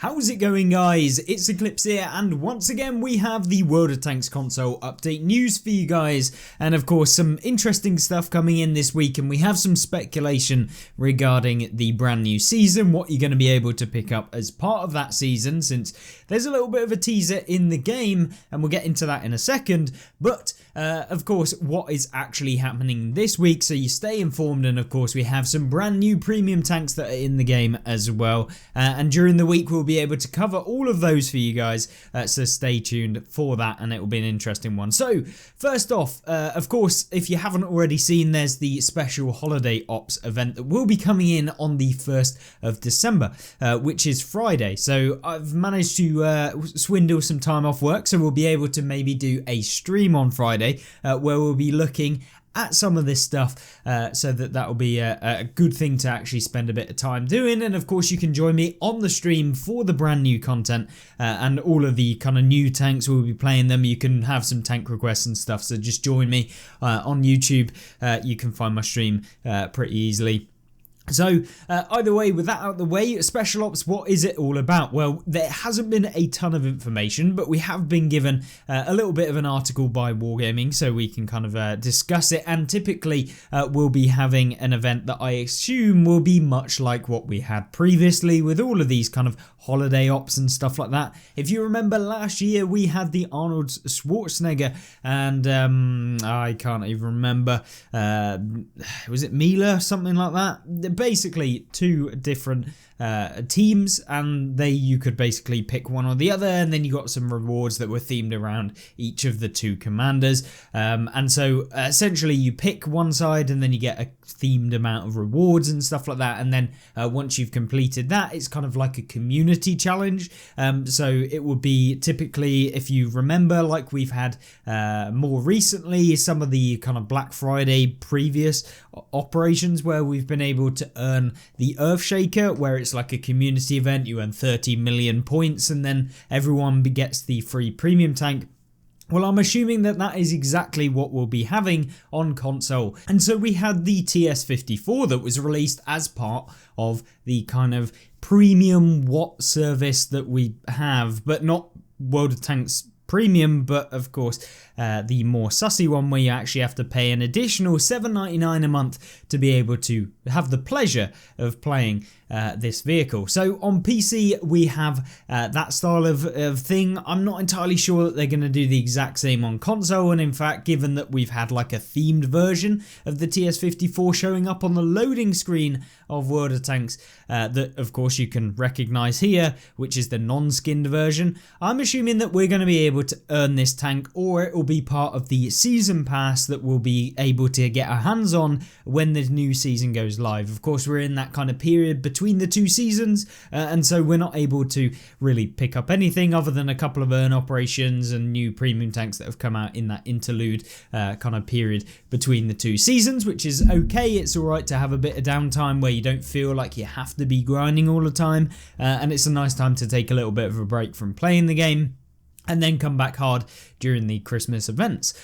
How's it going, guys? It's Eclipse here, and once again we have the World of Tanks console update news for you guys, and of course some interesting stuff coming in this week, and we have some speculation regarding the brand new season, what you're going to be able to pick up as part of that season, since there's a little bit of a teaser in the game, and we'll get into that in a second, but of course what is actually happening this week, so you stay informed. And of course we have some brand new premium tanks that are in the game as well, and during the week we'll be able to cover all of those for you guys, so stay tuned for that, and it will be an interesting one. So first off, of course, if you haven't already seen, there's the special holiday ops event that will be coming in on the 1st of December, which is Friday. So I've managed to swindle some time off work, so we'll be able to maybe do a stream on Friday where we'll be looking at some of this stuff, so that will be a good thing to actually spend a bit of time doing. And of course you can join me on the stream for the brand new content, and all of the kind of new tanks, we'll be playing them. You can have some tank requests and stuff, so just join me on YouTube. You can find my stream pretty easily. So either way, with that out of the way, Special Ops, what is it all about? Well, there hasn't been a ton of information, but we have been given a little bit of an article by Wargaming, so we can kind of discuss it. And typically we'll be having an event that I assume will be much like what we had previously, with all of these kind of holiday ops and stuff like that. If you remember last year, we had the Arnold Schwarzenegger and I can't even remember, was it Mila, something like that? Basically two different teams, and you could basically pick one or the other, and then you got some rewards that were themed around each of the two commanders, and so essentially you pick one side and then you get a themed amount of rewards and stuff like that. And then once you've completed that, it's kind of like a community challenge, so it would be typically, if you remember, like we've had more recently, some of the kind of Black Friday previous operations where we've been able to earn the Earthshaker, where it's like a community event. You earn 30 million points and then everyone gets the free premium tank. Well, I'm assuming that that is exactly what we'll be having on console. And so we had the TS54 that was released as part of the kind of premium Watt service that we have, but not World of Tanks Premium, but of course the more sussy one, where you actually have to pay an additional $7.99 a month to be able to have the pleasure of playing this vehicle. So on PC we have that style of thing. I'm not entirely sure that they're going to do the exact same on console, and in fact, given that we've had like a themed version of the TS54 showing up on the loading screen of World of Tanks, that of course you can recognize here, which is the non-skinned version, I'm assuming that we're going to be able to earn this tank, or it will be part of the season pass that we'll be able to get our hands on when the new season goes live. Of course, we're in that kind of period between the two seasons, and so we're not able to really pick up anything other than a couple of earn operations and new premium tanks that have come out in that interlude kind of period between the two seasons, which is okay. It's all right to have a bit of downtime where you don't feel like you have to be grinding all the time, and it's a nice time to take a little bit of a break from playing the game and then come back hard during the Christmas events.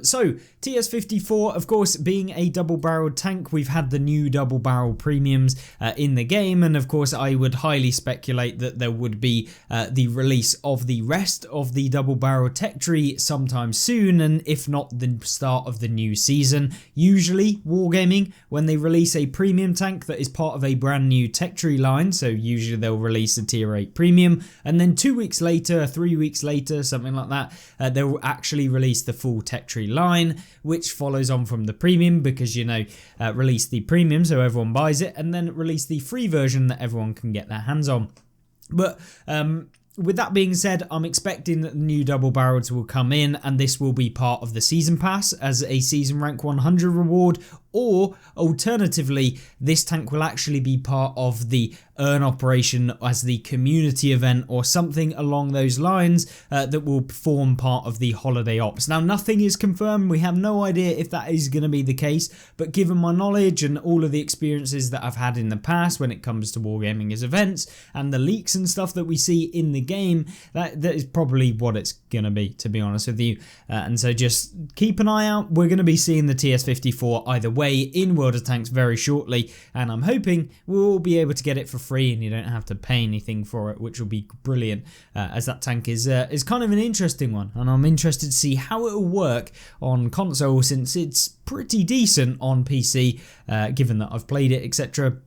So TS54, of course, being a double-barreled tank, we've had the new double-barrel premiums in the game, and of course I would highly speculate that there would be the release of the rest of the double-barrel tech tree sometime soon, and if not, the start of the new season. Usually Wargaming, when they release a premium tank that is part of a brand new tech tree line, so usually they'll release a tier 8 premium, and then 2 weeks later, 3 weeks later, something like that, they will actually release the full tech tree line, which follows on from the premium, because, you know, release the premium so everyone buys it, and then release the free version that everyone can get their hands on. But with that being said, I'm expecting that the new double barrels will come in, and this will be part of the season pass as a season rank 100 reward, or alternatively, this tank will actually be part of the earn operation as the community event or something along those lines, that will form part of the holiday ops. Now, nothing is confirmed. We have no idea if that is going to be the case, but given my knowledge and all of the experiences that I've had in the past when it comes to Wargaming's events and the leaks and stuff that we see in the game, that is probably what it's going to be, to be honest with you. And so just keep an eye out. We're going to be seeing the TS54 either way. away in World of Tanks very shortly, and I'm hoping we'll be able to get it for free and you don't have to pay anything for it, which will be brilliant, as that tank is kind of an interesting one, and I'm interested to see how it will work on console since it's pretty decent on PC, given that I've played it, etc.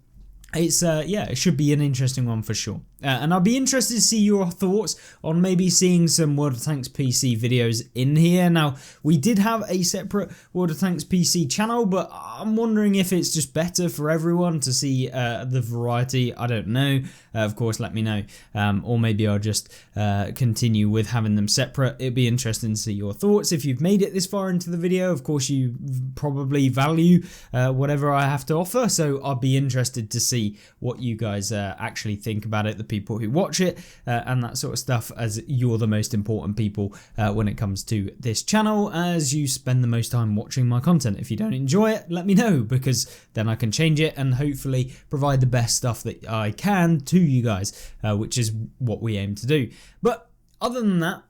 It's it should be an interesting one for sure. And I'll be interested to see your thoughts on maybe seeing some World of Tanks PC videos in here. Now, we did have a separate World of Tanks PC channel, but I'm wondering if it's just better for everyone to see the variety. I don't know. Of course, let me know. Or maybe I'll just continue with having them separate. It'd be interesting to see your thoughts. If you've made it this far into the video, of course, you probably value whatever I have to offer. So I'll be interested to see what you guys actually think about it, the people who watch it and that sort of stuff, as you're the most important people when it comes to this channel, as you spend the most time watching my content. If you don't enjoy it, let me know, because then I can change it and hopefully provide the best stuff that I can to you guys, which is what we aim to do. But other than that,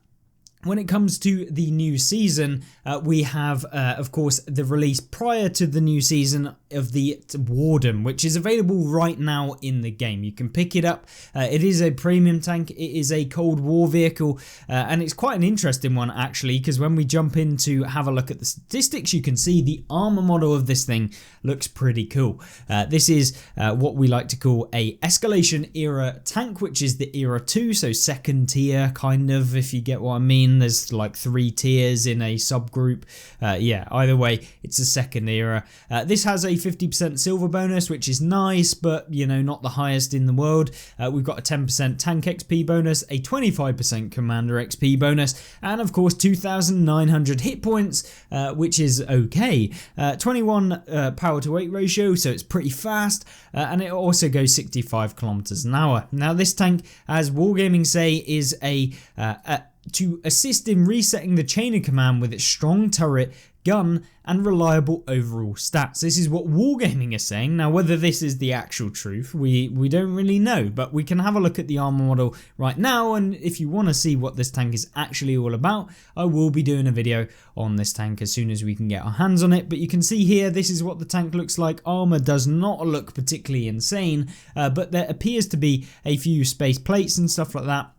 when it comes to the new season, we have, of course, the release prior to the new season of the Warden, which is available right now in the game. You can pick it up. It is a premium tank. It is a Cold War vehicle, and it's quite an interesting one, actually, because when we jump in to have a look at the statistics, you can see the armor model of this thing looks pretty cool. This is what we like to call a escalation era tank, which is the era 2, so second tier, kind of, if you get what I mean. There's like 3 tiers in a subgroup. Yeah, either way, it's a second era. This has a 50% silver bonus, which is nice, but you know, not the highest in the world. We've got a 10% tank XP bonus, a 25% commander XP bonus, and of course 2,900 hit points, which is okay. 21 power to weight ratio, so it's pretty fast, and it also goes 65 kilometers an hour. Now this tank, as Wargaming say, is to assist in resetting the chain of command with its strong turret, gun, and reliable overall stats. This is what Wargaming is saying. Now, whether this is the actual truth, we don't really know, but we can have a look at the armor model right now, and if you want to see what this tank is actually all about, I will be doing a video on this tank as soon as we can get our hands on it. But you can see here, this is what the tank looks like. Armor does not look particularly insane, but there appears to be a few space plates and stuff like that,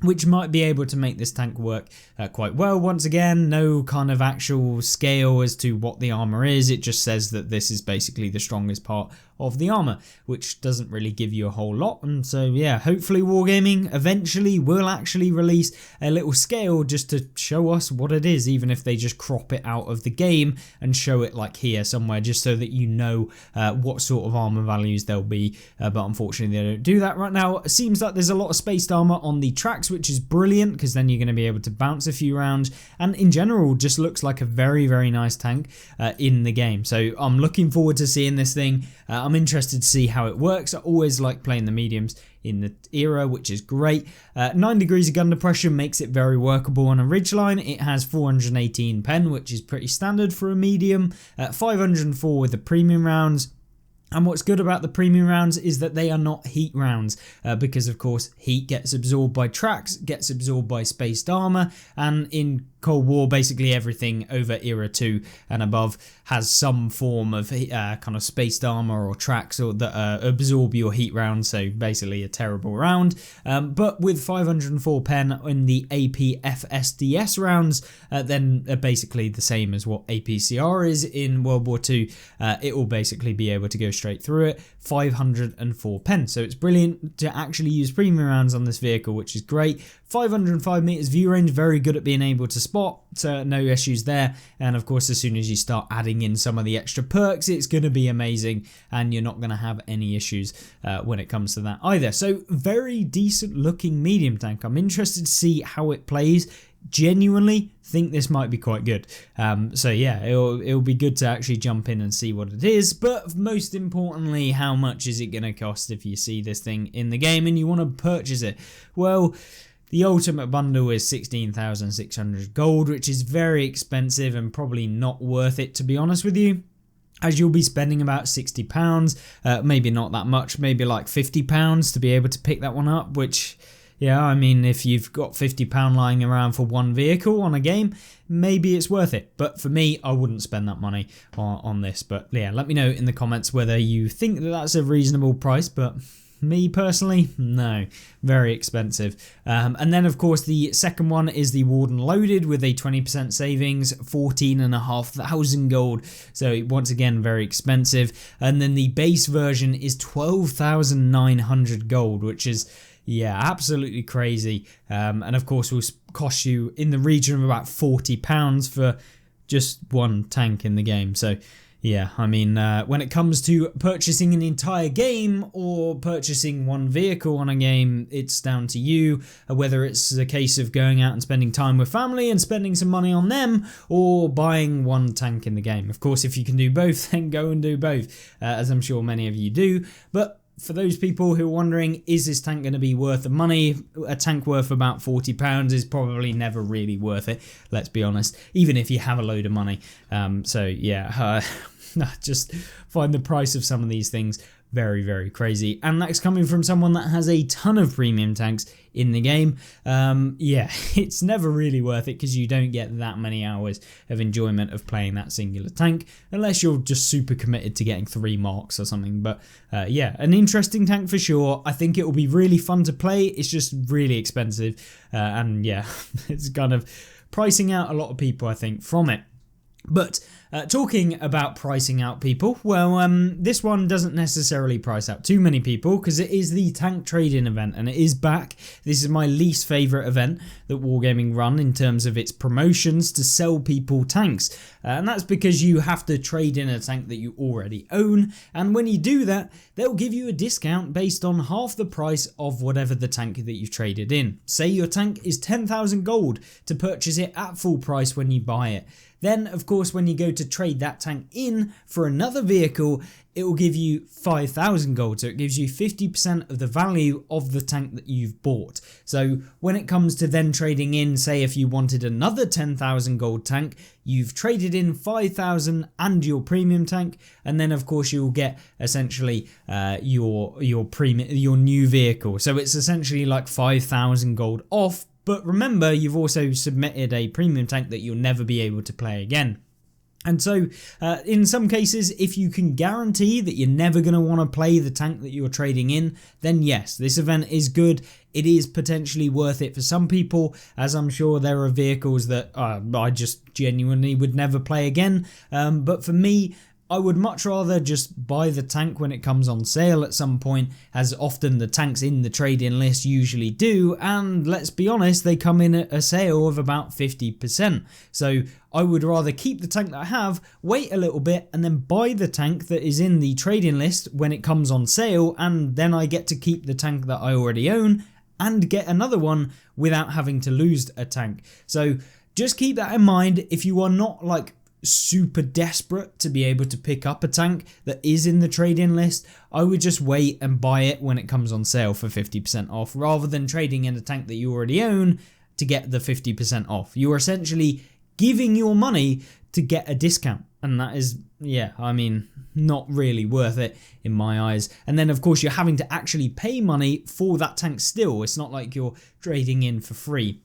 which might be able to make this tank work quite well. Once again, no kind of actual scale as to what the armor is. It just says that this is basically the strongest part of the armor, which doesn't really give you a whole lot. And so yeah, hopefully Wargaming eventually will actually release a little scale just to show us what it is, even if they just crop it out of the game and show it like here somewhere, just so that you know what sort of armor values there'll be. But unfortunately they don't do that right now. It seems like there's a lot of spaced armor on the tracks, which is brilliant, because then you're going to be able to bounce a few rounds, and in general just looks like a very, very nice tank in the game. So I'm looking forward to seeing this thing. I'm interested to see how it works. I always like playing the mediums in the era, which is great. 9 degrees of gun depression makes it very workable on a ridgeline. It has 418 pen, which is pretty standard for a medium. 504 with the premium rounds. And what's good about the premium rounds is that they are not heat rounds, because of course heat gets absorbed by tracks, gets absorbed by spaced armor, and in Cold War basically everything over era 2 and above has some form of kind of spaced armor or tracks or that absorb your heat rounds, so basically a terrible round. But with 504 pen in the AP FSDS rounds, then basically the same as what APCR is in World War II. It will basically be able to go straight through it. 504 pen, so it's brilliant to actually use premium rounds on this vehicle, which is great. 505 meters view range, very good at being able to spot, so no issues there. And of course, as soon as you start adding in some of the extra perks, it's going to be amazing, and you're not going to have any issues when it comes to that either. So very decent looking medium tank. I'm interested to see how it plays. Genuinely think this might be quite good. So yeah, it'll be good to actually jump in and see what it is, but most importantly, how much is it going to cost if you see this thing in the game and you want to purchase it? Well, the ultimate bundle is 16,600 gold, which is very expensive and probably not worth it, to be honest with you, as you'll be spending about £60, maybe not that much, maybe like £50 to be able to pick that one up, which yeah, I mean, if you've got £50 lying around for one vehicle on a game, maybe it's worth it. But for me, I wouldn't spend that money on this. But yeah, let me know in the comments whether you think that that's a reasonable price, but me personally, no, very expensive. And then of course the second one is the Warden Loaded with a 20% savings, 14,500 gold. So once again, very expensive. And then the base version is 12,900 gold, which is, yeah, absolutely crazy. And of course will cost you in the region of about £40 for just one tank in the game. So yeah, I mean, when it comes to purchasing an entire game or purchasing one vehicle on a game, it's down to you, whether it's a case of going out and spending time with family and spending some money on them, or buying one tank in the game. Of course, if you can do both, then go and do both, as I'm sure many of you do. But for those people who are wondering, is this tank going to be worth the money? A tank worth about £40 is probably never really worth it, let's be honest, even if you have a load of money. So yeah, just find the price of some of these things very, very crazy. And that's coming from someone that has a ton of premium tanks in the game. Yeah, it's never really worth it because you don't get that many hours of enjoyment of playing that singular tank unless you're just super committed to getting 3 marks or something. But yeah, an interesting tank for sure. I think it will be really fun to play. It's just really expensive. And yeah, it's kind of pricing out a lot of people, I think, from it. But talking about pricing out people, well, this one doesn't necessarily price out too many people because it is the tank trade-in event and it is back. This is my least favourite event that Wargaming run in terms of its promotions to sell people tanks. And that's because you have to trade in a tank that you already own, and when you do that, they'll give you a discount based on half the price of whatever the tank that you've traded in. Say your tank is 10,000 gold to purchase it at full price when you buy it. Then, of course, when you go to trade that tank in for another vehicle, it will give you 5,000 gold. So it gives you 50% of the value of the tank that you've bought. So when it comes to then trading in, say if you wanted another 10,000 gold tank, you've traded in 5,000 and your premium tank. And then, of course, you'll get essentially your new vehicle. So it's essentially like 5,000 gold off. But remember, you've also submitted a premium tank that you'll never be able to play again. And so, in some cases, if you can guarantee that you're never going to want to play the tank that you're trading in, then yes, this event is good. It is potentially worth it for some people, as I'm sure there are vehicles that I just genuinely would never play again. But for me, I would much rather just buy the tank when it comes on sale at some point, as often the tanks in the trade-in list usually do, and let's be honest, they come in at a sale of about 50%. So I would rather keep the tank that I have, wait a little bit, and then buy the tank that is in the trade-in list when it comes on sale, and then I get to keep the tank that I already own and get another one without having to lose a tank. So just keep that in mind. If you are not like super desperate to be able to pick up a tank that is in the trade-in list, I would just wait and buy it when it comes on sale for 50% off, rather than trading in a tank that you already own to get the 50% off. You are essentially giving your money to get a discount, and that is, yeah, I mean, not really worth it in my eyes. And then of course you're having to actually pay money for that tank still. It's not like you're trading in for free.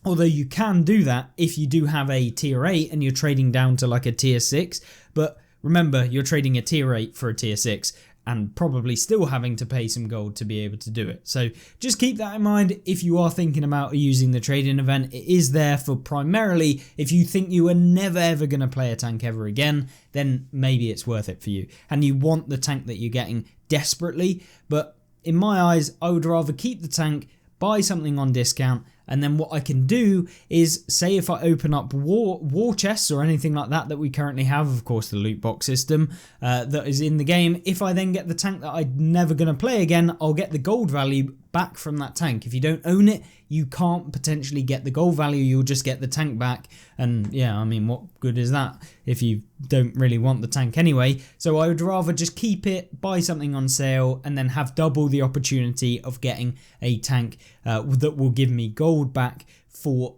Although you can do that if you do have a tier 8 and you're trading down to like a tier 6. But remember, you're trading a tier 8 for a tier 6 and probably still having to pay some gold to be able to do it. So just keep that in mind if you are thinking about using the trade-in event. It is there for primarily if you think you are never ever going to play a tank ever again, then maybe it's worth it for you. And you want the tank that you're getting desperately. But in my eyes, I would rather keep the tank, buy something on discount, and then what I can do is, say if I open up war chests or anything like that we currently have, of course the loot box system that is in the game, if I then get the tank that I'm never going to play again, I'll get the gold value back from that tank. If you don't own it, you can't potentially get the gold value, you'll just get the tank back. And yeah, I mean, what good is that if you don't really want the tank anyway? So I would rather just keep it, buy something on sale, and then have double the opportunity of getting a tank that will give me gold back for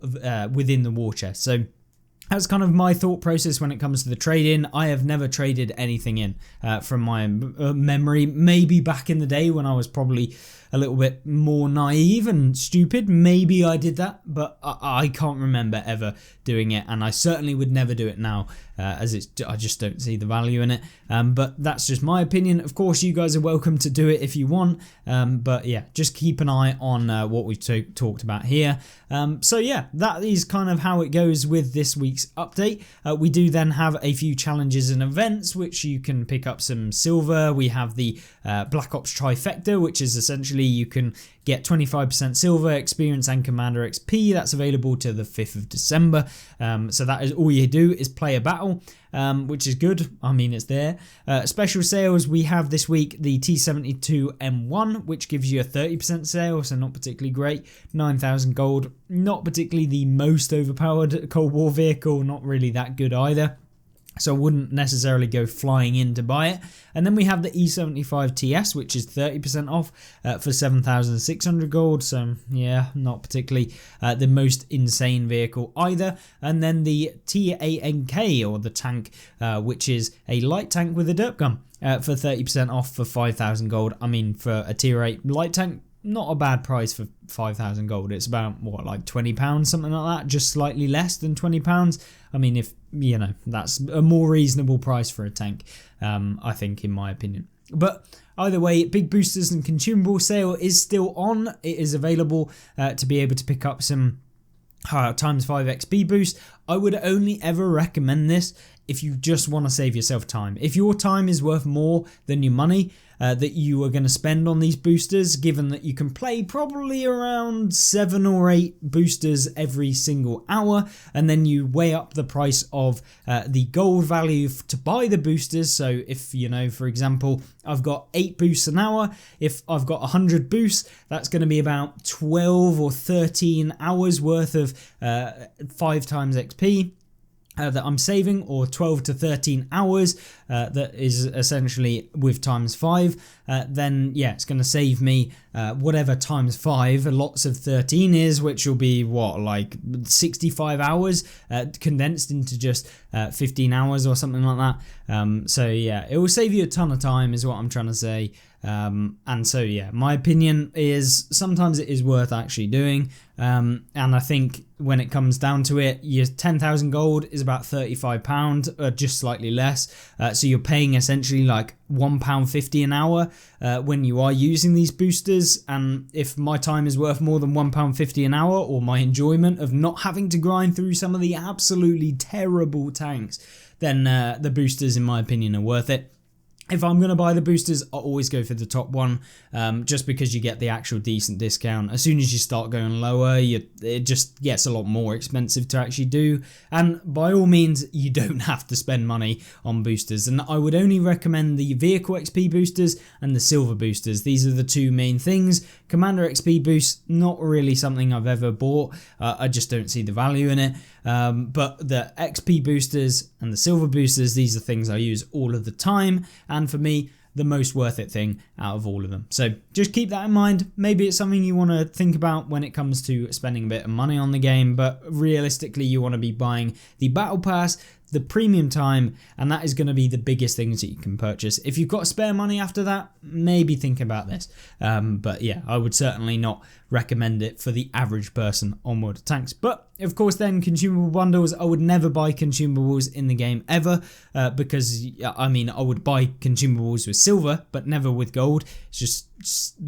within the war chest. So that's kind of my thought process when it comes to the trade-in. I have never traded anything in from my memory. Maybe back in the day when I was probably a little bit more naive and stupid, maybe I did that, but I can't remember ever doing it, and I certainly would never do it now, as I just don't see the value in it. But that's just my opinion. Of course, you guys are welcome to do it if you want, but yeah, just keep an eye on what we've talked about here. So yeah, that is kind of how it goes with this week's update. We do then have a few challenges and events which you can pick up some silver. We have the Black Ops Trifecta, which is essentially you can get 25% silver, experience and commander XP. That's available to the 5th of December. So that is all you do is play a battle, which is good. I mean, it's there. Special sales, we have this week the T72M1, which gives you a 30% sale, so not particularly great. 9,000 gold, not particularly the most overpowered Cold War vehicle, not really that good either. So I wouldn't necessarily go flying in to buy it. And then we have the E75TS, which is 30% off for 7,600 gold. So yeah, not particularly the most insane vehicle either. And then the TANK, or the tank, which is a light tank with a derp gun for 30% off for 5,000 gold. I mean, for a tier 8 light tank, not a bad price for 5,000 gold. It's about, what, like £20, something like that, just slightly less than £20. I mean, if, you know, that's a more reasonable price for a tank, I think, in my opinion. But either way, big boosters and consumable sale is still on. It is available to be able to pick up some times 5 XP boost. I would only ever recommend this if you just want to save yourself time. If your time is worth more than your money that you are going to spend on these boosters, given that you can play probably around 7 or 8 boosters every single hour, and then you weigh up the price of the gold value to buy the boosters. So if, you know, for example, I've got 8 boosts an hour, if I've got 100 boosts, that's going to be about 12 or 13 hours worth of 5 times XP. That I'm saving, or 12 to 13 hours, that is essentially with times 5, then yeah, it's going to save me whatever times 5 lots of 13 is, which will be what, like 65 hours condensed into just 15 hours or something like that. So yeah, it will save you a ton of time is what I'm trying to say. And so yeah, my opinion is sometimes it is worth actually doing, and I think when it comes down to it, your 10,000 gold is about £35, just slightly less, so you're paying essentially like £1.50 an hour when you are using these boosters. And if my time is worth more than £1.50 an hour, or my enjoyment of not having to grind through some of the absolutely terrible tanks, then the boosters in my opinion are worth it. If I'm going to buy the boosters, I always go for the top one, just because you get the actual decent discount. As soon as you start going lower, it just gets a lot more expensive to actually do. And by all means, you don't have to spend money on boosters. And I would only recommend the vehicle XP boosters and the silver boosters. These are the two main things. Commander XP boost, not really something I've ever bought. I just don't see the value in it. But the XP boosters and the silver boosters, these are things I use all of the time, and for me, the most worth it thing out of all of them. So just keep that in mind. Maybe it's something you want to think about when it comes to spending a bit of money on the game, but realistically you want to be buying the battle pass, the premium time, and that is going to be the biggest things that you can purchase. If you've got spare money after that, maybe think about this. But yeah, I would certainly not recommend it for the average person on World of Tanks. But of course then, consumable bundles, I would never buy consumables in the game ever, because I mean, I would buy consumables with silver but never with gold. It's just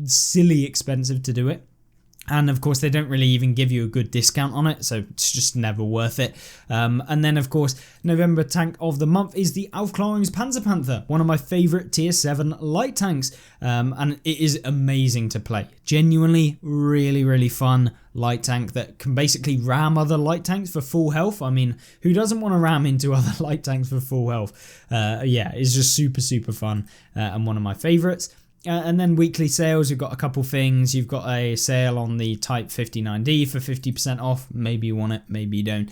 silly expensive to do it. And of course, they don't really even give you a good discount on it, so it's just never worth it. And then, of course, November tank of the month is the Aufklärungs Panzerpanther, one of my favourite tier 7 light tanks. And it is amazing to play. Genuinely, really, really fun light tank that can basically ram other light tanks for full health. I mean, who doesn't want to ram into other light tanks for full health? Yeah, it's just super, super fun and one of my favourites. And then weekly sales, you've got a couple things. You've got a sale on the Type 59D for 50% off. Maybe you want it, maybe you don't.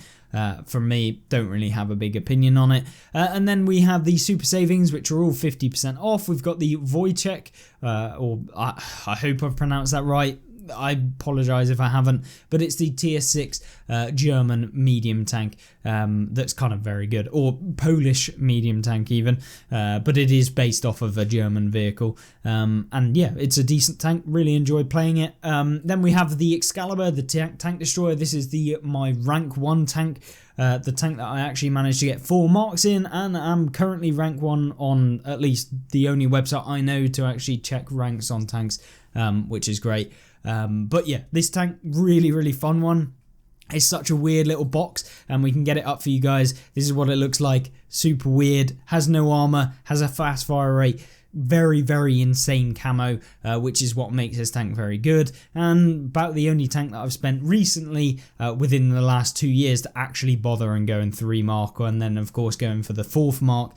For me, don't really have a big opinion on it. And then we have the super savings, which are all 50% off. We've got the Wojciech, or I hope I've pronounced that right. I apologise if I haven't, but it's the Tier 6 German medium tank that's kind of very good, or Polish medium tank even, but it is based off of a German vehicle, and yeah, it's a decent tank, really enjoyed playing it. Then we have the Excalibur, the tank destroyer. This is my rank 1 tank, the tank that I actually managed to get 4 marks in, and I'm currently rank 1 on at least the only website I know to actually check ranks on tanks, which is great. But yeah, this tank, really fun one. It's such a weird little box, and we can get it up for you guys. This is what it looks like. Super weird, has no armor, has a fast fire rate, very insane camo, which is what makes this tank very good, and about the only tank that I've spent recently within the last 2 years to actually bother and go in 3 mark, and then of course going for the 4th mark.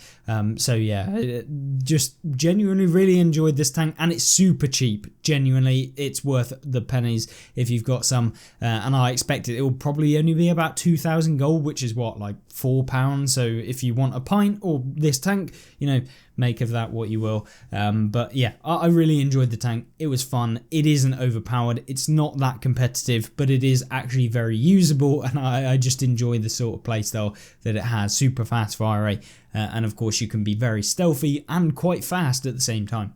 So yeah, just genuinely really enjoyed this tank, and it's super cheap. Genuinely, it's worth the pennies if you've got some, and I expect it will probably only be about 2,000 gold, which is what, like £4. So if you want a pint or this tank, you know, make of that what you will. But yeah, I really enjoyed the tank. It was fun. It isn't overpowered. It's not that competitive, but it is actually very usable, and I just enjoy the sort of playstyle that it has. Super fast fire rate, and of course you can be very stealthy and quite fast at the same time.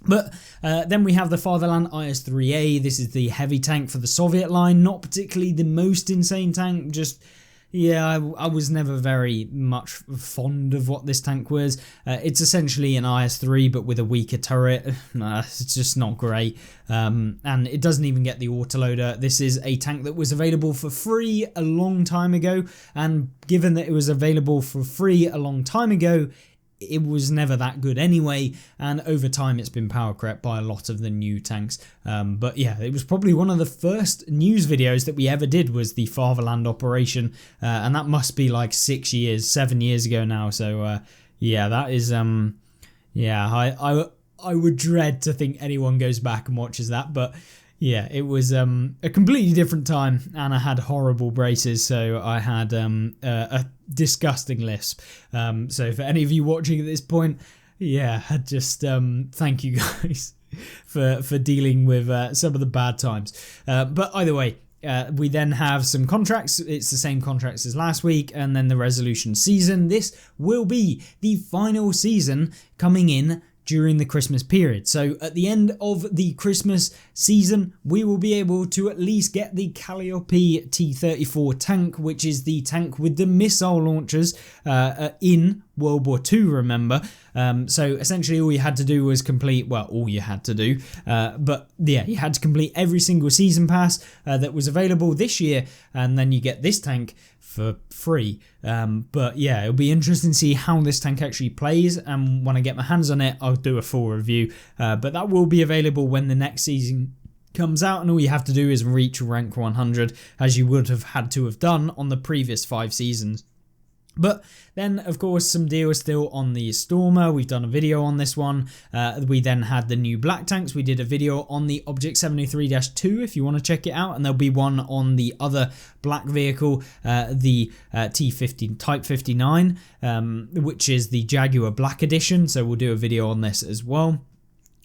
But then we have the Fatherland IS-3A. This is the heavy tank for the Soviet line. Not particularly the most insane tank, just... yeah, I was never very much fond of what this tank was. It's essentially an IS-3 but with a weaker turret. It's just not great. And it doesn't even get the autoloader. This is a tank that was available for free a long time ago. And given that it was available for free a long time ago, it was never that good anyway, and over time it's been power crept by a lot of the new tanks. But yeah, it was probably one of the first news videos that we ever did, was the Fatherland operation, and that must be like 7 years ago now. So yeah, that is yeah, I would dread to think anyone goes back and watches that, but yeah, it was a completely different time, and I had horrible braces, so I had a disgusting lisp. So for any of you watching at this point, yeah, just thank you guys for dealing with some of the bad times. But either way, we then have some contracts. It's the same contracts as last week, and then the resolution season. This will be the final season coming in during the Christmas period. So at the end of the Christmas season, we will be able to at least get the Calliope T-34 tank, which is the tank with the missile launchers in World War II, remember. So essentially all you had to do was complete, well, all you had to do, but yeah, you had to complete every single season pass that was available this year, and then you get this tank for free. But yeah, it'll be interesting to see how this tank actually plays, and when I get my hands on it, I'll do a full review. But that will be available when the next season comes out, and all you have to do is reach rank 100, as you would have had to have done on the previous 5 seasons. But then, of course, some deals still on the Stormer. We've done a video on this one. We then had the new black tanks. We did a video on the Object 703-2 if you want to check it out. And there'll be one on the other black vehicle, the T50 Type 59, which is the Jaguar Black Edition. So we'll do a video on this as well.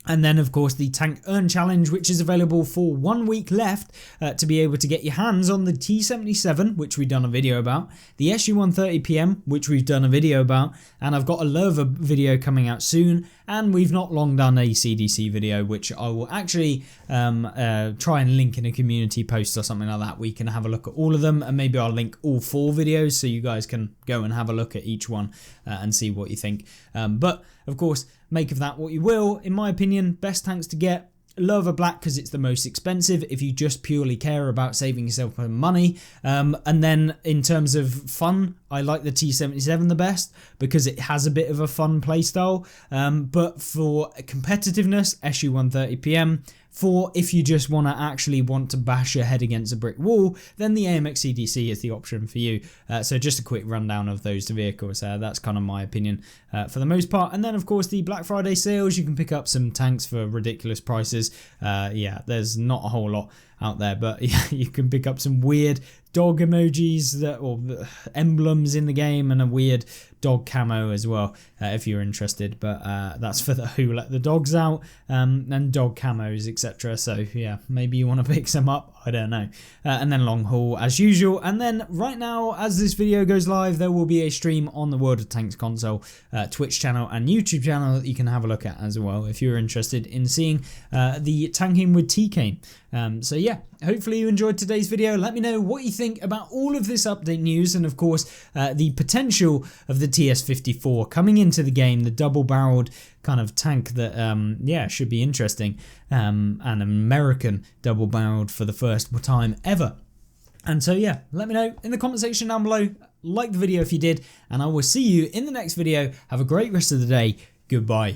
And then, of course, the Tank Earn Challenge, which is available for 1 week left to be able to get your hands on the T77, which we've done a video about, the SU-130PM, which we've done a video about, and I've got a Lerva video coming out soon, and we've not long done a CDC video, which I will actually try and link in a community post or something like that. We can have a look at all of them, and maybe I'll link all 4 videos so you guys can go and have a look at each one and see what you think. But, of course, make of that what you will. In my opinion, best tanks to get, Lerva Black because it's the most expensive if you just purely care about saving yourself money. And then in terms of fun, I like the T77 the best because it has a bit of a fun playstyle. But for competitiveness, SU-130PM. For if you just want to bash your head against a brick wall, then the AMX CDC is the option for you. So just a quick rundown of those vehicles. That's kind of my opinion for the most part. And then, of course, the Black Friday sales, you can pick up some tanks for ridiculous prices. Yeah, there's not a whole lot out there, but yeah, you can pick up some weird dog emojis or emblems in the game, and a weird dog camo as well, if you're interested. But that's for the who let the dogs out, and dog camos, etc. So yeah, maybe you want to pick some up, I don't know. And then long haul as usual. And then right now, as this video goes live, there will be a stream on the World of Tanks console Twitch channel and YouTube channel that you can have a look at as well if you're interested in seeing the tanking with T-Cane. So yeah, hopefully you enjoyed today's video. Let me know what you think about all of this update news, and of course the potential of the TS-54 coming into the game, the double-barreled kind of tank that yeah, should be interesting, an American double-barreled for the first time ever. And so yeah, let me know in the comment section down below. Like the video if you did, and I will see you in the next video. Have a great rest of the day. Goodbye.